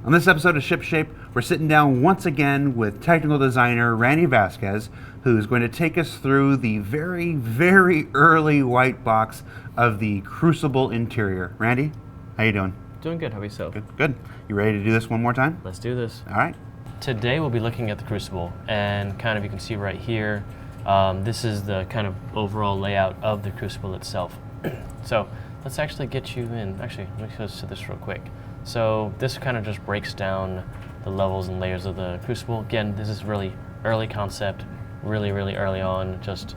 On this episode of Ship Shape, we're sitting down once again with technical designer Randy Vasquez, who's going to take us through the very, very early white box of the Crucible interior. Randy, how you doing? Doing good. How about yourself? Good. Good. You ready to do this one more time? Let's do this. All right. Today we'll be looking at the Crucible, and kind of you can see right here, this is the kind of overall layout of the Crucible itself. So let's actually get you in. Actually, let me go to this real quick. So this kind of just breaks down the levels and layers of the Crucible. Again, this is really early concept, really early on, just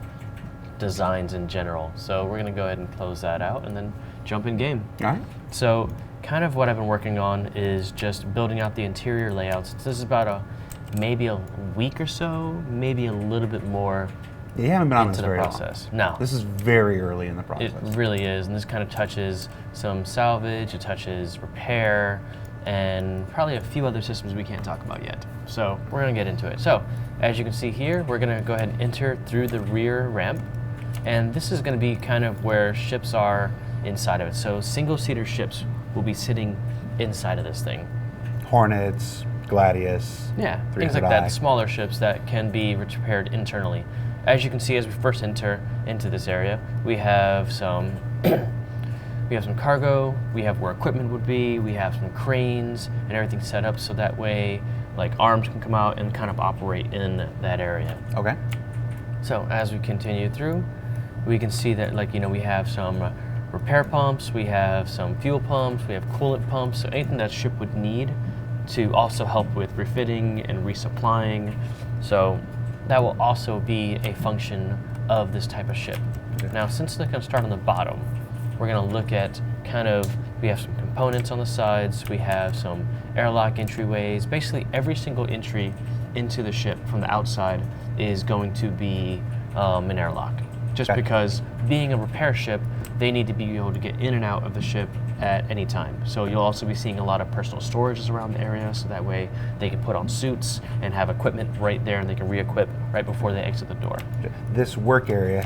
designs in general. So we're going to go ahead and close that out and then jump in game. All right. So kind of what I've been working on is just building out the interior layouts. This is about maybe a week or so, maybe a little bit more. You haven't been on this into the very process. long. No. This is very early in the process. It really is, and this kind of touches some salvage, it touches repair, and probably a few other systems we can't talk about yet. So we're gonna get into it. So as you can see here, we're gonna go ahead and enter through the rear ramp, and this is gonna be kind of where ships are inside of it. So single-seater ships will be sitting inside of this thing. Hornets, Gladius. Yeah, things like that, smaller ships that can be repaired internally. As you can see, as we first enter into this area, we have some cargo, we have where equipment would be, we have some cranes and everything set up so that way like arms can come out and kind of operate in that area. Okay. So as we continue through, we can see that we have some repair pumps, we have some fuel pumps, we have coolant pumps, so anything that ship would need to also help with refitting and resupplying. So that will also be a function of this type of ship. Okay. Now, since they're going to start on the bottom, we're going to look at we have some components on the sides, we have some airlock entryways. Basically, every single entry into the ship from the outside is going to be an airlock. Just because being a repair ship, they need to be able to get in and out of the ship at any time. So you'll also be seeing a lot of personal storages around the area, so that way they can put on suits and have equipment right there and they can re-equip right before they exit the door. This work area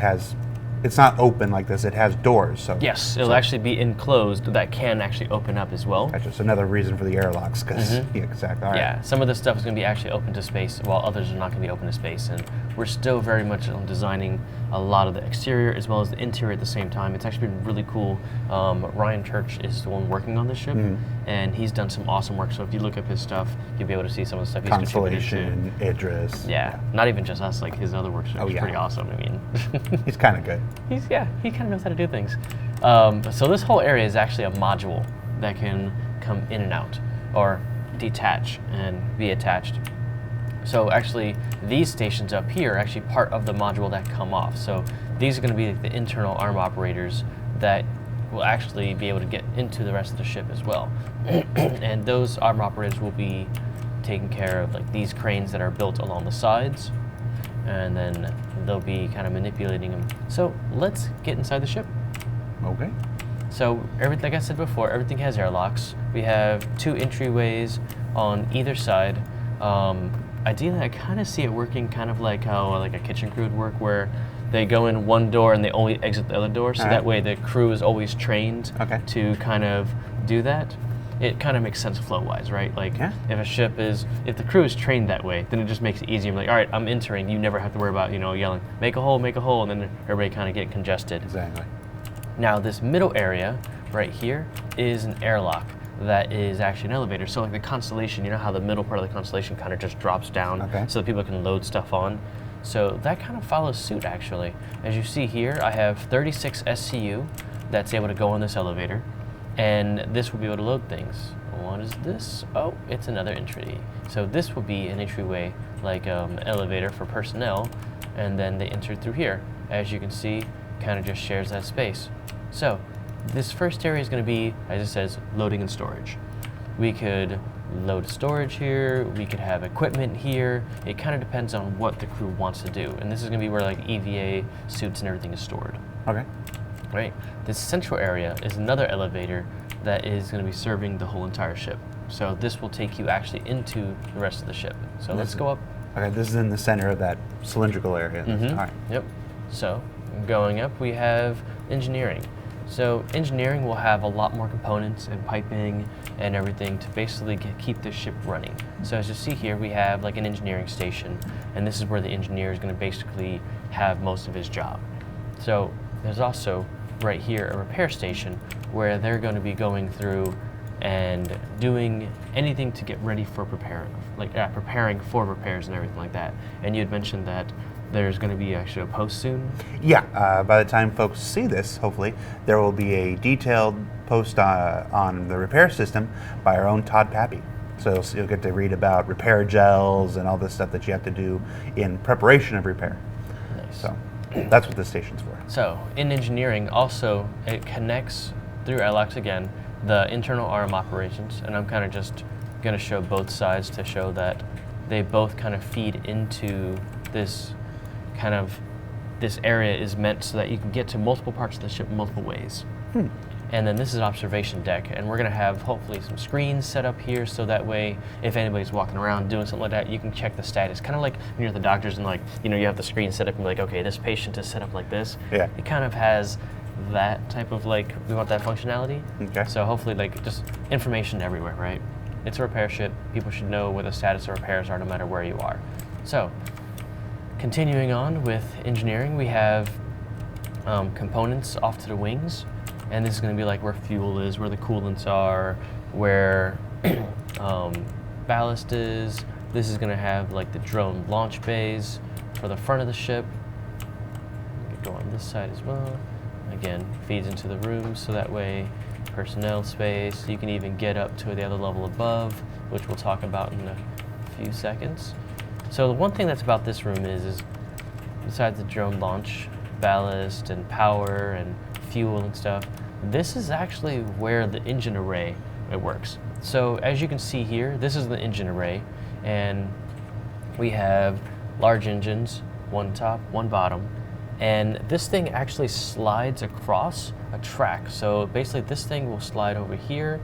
it's not open like this, it has doors. So yes, it'll actually be enclosed that can actually open up as well. That's just another reason for the airlocks, because yeah, exactly. All right. Yeah, some of this stuff is going to be actually open to space, while others are not going to be open to space. And we're still very much on designing a lot of the exterior as well as the interior at the same time. It's actually been really cool. Ryan Church is the one working on this ship, and he's done some awesome work. So if you look up his stuff, you'll be able to see some of the stuff he's contributed to. Constellation, Idris. Yeah, not even just us, like his other work is pretty awesome. I mean, he's kind of good. He kind of knows how to do things. So this whole area is actually a module that can come in and out, or detach and be attached. So actually, these stations up here are actually part of the module that come off. So these are going to be the internal arm operators that will actually be able to get into the rest of the ship as well. And those arm operators will be taking care of like these cranes that are built along the sides, and then they'll be kind of manipulating them. So let's get inside the ship. Okay. So like I said before, everything has airlocks. We have 2 entryways on either side. Ideally, I kind of see it working kind of like how like a kitchen crew would work, where they go in one door and they only exit the other door, so that way the crew is always trained to kind of do that. It kind of makes sense flow-wise, right? Like if the crew is trained that way, then it just makes it easier. I'm like, all right, I'm entering. You never have to worry about yelling, make a hole, and then everybody kind of get congested. Exactly. Now this middle area right here is an airlock that is actually an elevator. So like the Constellation, you know how the middle part of the Constellation kind of just drops down so that people can load stuff on. So that kind of follows suit actually. As you see here, I have 36 SCU that's able to go on this elevator, and this will be able to load things. What is this? Oh, it's another entry. So this will be an entryway, like an elevator for personnel, and then they enter through here. As you can see, kind of just shares that space. So this first area is going to be, as it says, loading and storage. We could load storage here, we could have equipment here. It kind of depends on what the crew wants to do. And this is going to be where like EVA, suits, and everything is stored. Okay. Right. This central area is another elevator that is going to be serving the whole entire ship. So this will take you actually into the rest of the ship. So let's go up. Okay, this is in the center of that cylindrical area. All right. Yep. So going up, we have engineering. So engineering will have a lot more components and piping and everything to basically keep the ship running. So as you see here, we have like an engineering station, and this is where the engineer is going to basically have most of his job. So there's also right here a repair station where they're going to be going through and doing anything to get ready for preparing for repairs and everything like that. And you had mentioned that there's going to be actually a post soon. Yeah, by the time folks see this, hopefully, there will be a detailed post on the repair system by our own Todd Pappy. So you'll get to read about repair gels and all this stuff that you have to do in preparation of repair. Nice. So that's what this station's for. So in engineering, also, it connects through airlocks again, the internal arm operations, and I'm kind of just going to show both sides to show that they both kind of feed into this this area is meant so that you can get to multiple parts of the ship multiple ways. And then this is observation deck, and we're going to have hopefully some screens set up here so that way if anybody's walking around doing something like that, you can check the status. Kind of like when you're at the doctor's and like, you know, you have the screen set up and be like, okay, this patient is set up like this. Yeah. It kind of has that type of like, we want that functionality. Okay. So hopefully like just information everywhere, right? It's a repair ship. People should know what the status of repairs are no matter where you are. So continuing on with engineering, we have components off to the wings. And this is going to be like where fuel is, where the coolants are, where ballast is. This is going to have like the drone launch bays for the front of the ship. Go on this side as well. Again, feeds into the rooms, so that way personnel space. You can even get up to the other level above, which we'll talk about in a few seconds. So the one thing that's about this room is besides the drone launch, ballast and power and fuel and stuff, this is actually where the engine array works. So as you can see here, this is the engine array, and we have large engines, one top, one bottom, and this thing actually slides across a track. So basically this thing will slide over here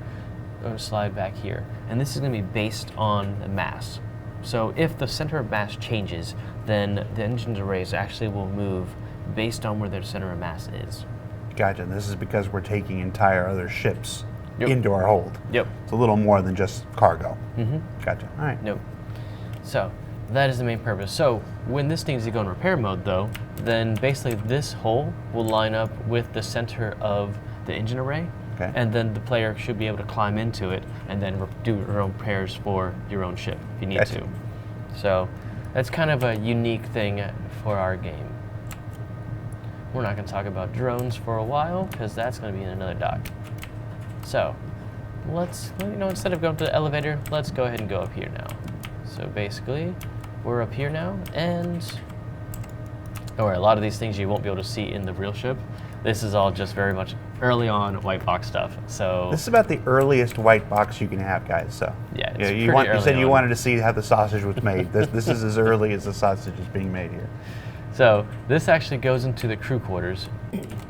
or slide back here, and this is going to be based on the mass. So if the center of mass changes, then the engine arrays actually will move based on where their center of mass is. Gotcha. And this is because we're taking entire other ships Yep. into our hold. Yep. It's a little more than just cargo. Mm-hmm. Gotcha. All right. Nope. So that is the main purpose. So when this needs to go in repair mode though, then basically this hole will line up with the center of the engine array. Okay. And then the player should be able to climb into it and then do your own repairs for your own ship if you need Gotcha. to. So that's kind of a unique thing for our game. We're not going to talk about drones for a while because that's going to be in another doc. So let's, instead of going to the elevator, let's go ahead and go up here now. So basically, we're up here now, and don't worry, a lot of these things you won't be able to see in the real ship. This is all just very much early on white box stuff. So this is about the earliest white box you can have, guys. So yeah, it's you said you wanted to see how the sausage was made. This is as early as the sausage is being made here. So this actually goes into the crew quarters,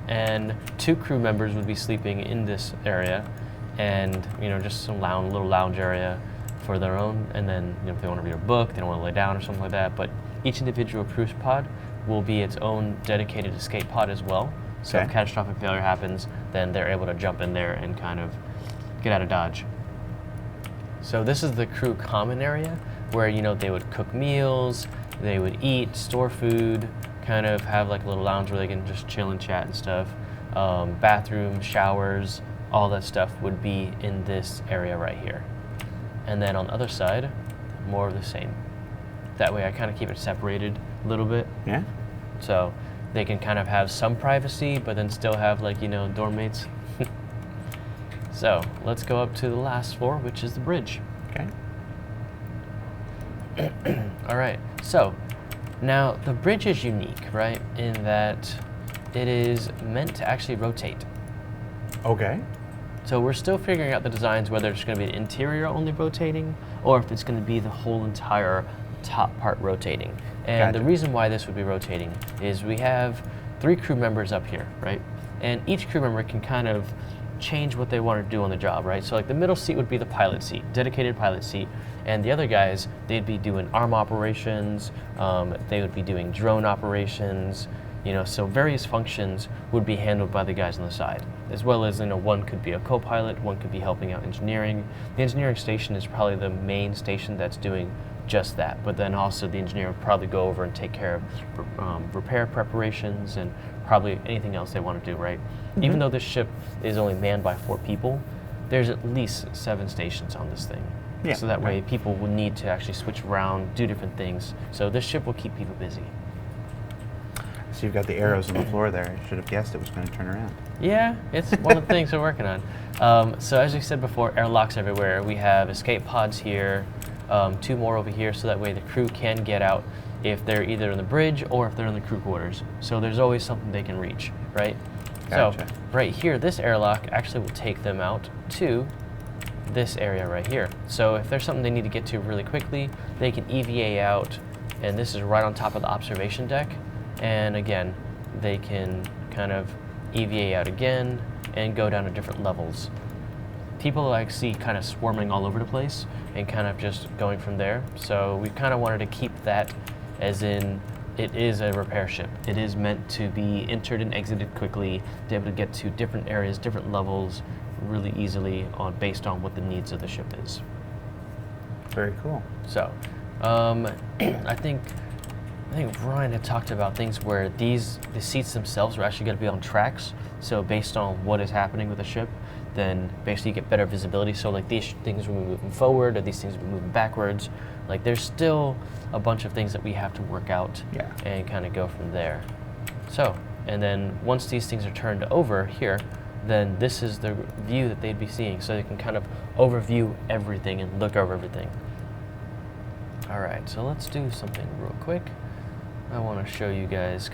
and 2 crew members would be sleeping in this area, and just some little lounge area for their own. And then if they want to read a book, they don't want to lay down or something like that. But each individual cruise pod will be its own dedicated escape pod as well. So Okay. if catastrophic failure happens, then they're able to jump in there and kind of get out of Dodge. So this is the crew common area where they would cook meals, they would eat, store food, kind of have like a little lounge where they can just chill and chat and stuff. Bathrooms, showers, all that stuff would be in this area right here. And then on the other side, more of the same. That way I kind of keep it separated a little bit. Yeah. So they can kind of have some privacy, but then still have dorm mates. So let's go up to the last floor, which is the bridge. Okay. All right, so now the bridge is unique, right, in that it is meant to actually rotate. Okay. So we're still figuring out the designs, whether it's going to be the interior only rotating or if it's going to be the whole entire top part rotating. And Gotcha. the reason why this would be rotating is we have 3 crew members up here, right? And each crew member can kind of change what they want to do on the job, right? So like the middle seat would be the pilot seat, dedicated pilot seat, and the other guys, they'd be doing arm operations, they would be doing drone operations, So various functions would be handled by the guys on the side, as well as, one could be a co-pilot, one could be helping out engineering. The engineering station is probably the main station that's doing just that, but then also the engineer would probably go over and take care of repair preparations and probably anything else they want to do, right? Even though this ship is only manned by 4 people, there's at least 7 stations on this thing. Yeah, so that way people will need to actually switch around, do different things. So this ship will keep people busy. So you've got the arrows on the floor there. I should have guessed it was going to turn around. Yeah, it's one of the things we're working on. So as we said before, airlocks everywhere. We have escape pods here, 2 more over here, so that way the crew can get out if they're either in the bridge or if they're in the crew quarters. So there's always something they can reach, right? Gotcha. So right here, this airlock actually will take them out to this area right here. So if there's something they need to get to really quickly, they can EVA out, and this is right on top of the observation deck. And again, they can kind of EVA out again and go down to different levels. People I see kind of swarming all over the place and kind of just going from there. So we kind of wanted to keep that as in it is a repair ship. It is meant to be entered and exited quickly, to be able to get to different areas, different levels really easily based on what the needs of the ship is. Very cool. So I think Ryan had talked about things where the seats themselves are actually going to be on tracks. So based on what is happening with the ship, then basically you get better visibility. So like these things will be moving forward, or these things will be moving backwards. Like there's still a bunch of things that we have to work out and kind of go from there. So, and then once these things are turned over here, then this is the view that they'd be seeing. So they can kind of overview everything and look over everything. All right, so let's do something real quick. I want to show you guys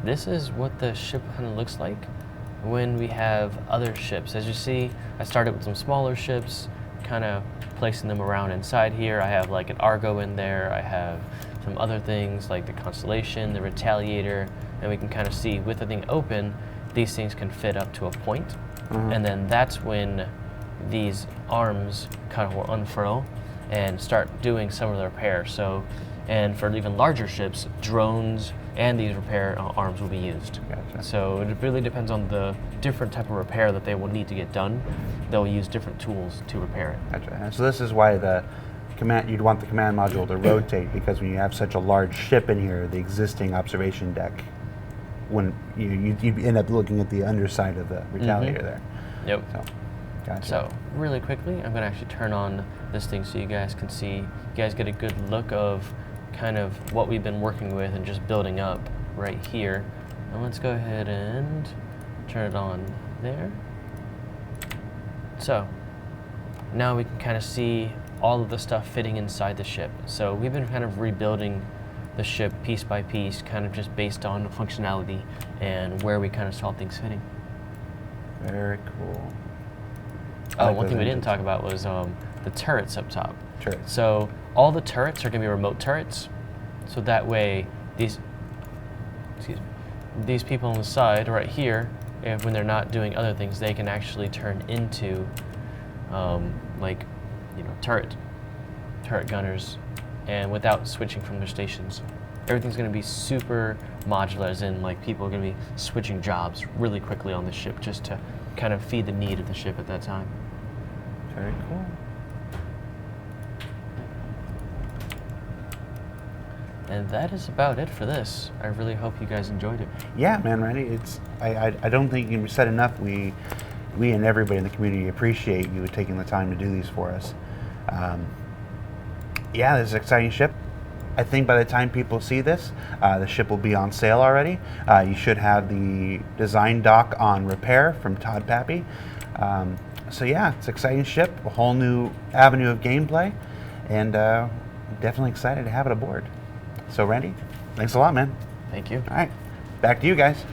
this is what the ship kind of looks like when we have other ships. As you see, I started with some smaller ships, kind of placing them around inside here. I have like an Argo in there. I have some other things like the Constellation, the Retaliator, and we can kind of see with the thing open, these things can fit up to a point. And then that's when these arms kind of will unfurl and start doing some of the repair. So, and for even larger ships, drones and these repair arms will be used. Gotcha. So it really depends on the different type of repair that they will need to get done. They'll use different tools to repair it. Gotcha. And so this is why you'd want the command module to rotate, because when you have such a large ship in here, the existing observation deck, when you end up looking at the underside of the Retaliator there. Yep. So, gotcha. So really quickly, I'm going to actually turn on this thing so you guys can see, you guys get a good look of kind of what we've been working with and just building up right here. And let's go ahead and turn it on there. So now we can kind of see all of the stuff fitting inside the ship. So we've been kind of rebuilding the ship piece by piece, kind of just based on functionality and where we kind of saw things fitting. Very cool. One thing we didn't talk about was the turrets up top. Turrets. So all the turrets are going to be remote turrets. So that way these people on the side right here, when they're not doing other things, they can actually turn into turret gunners, and without switching from their stations. Everything's going to be super modular, as in like people are going to be switching jobs really quickly on the ship just to kind of feed the need of the ship at that time. Very cool. And that is about it for this. I really hope you guys enjoyed it. Yeah, man, Randy. I don't think it can be said enough. We and everybody in the community appreciate you taking the time to do these for us. Yeah, this is an exciting ship. I think by the time people see this, the ship will be on sale already. You should have the design doc on repair from Todd Pappy. So yeah, it's an exciting ship, a whole new avenue of gameplay, and definitely excited to have it aboard. So Randy, thanks a lot, man. Thank you. All right, back to you guys.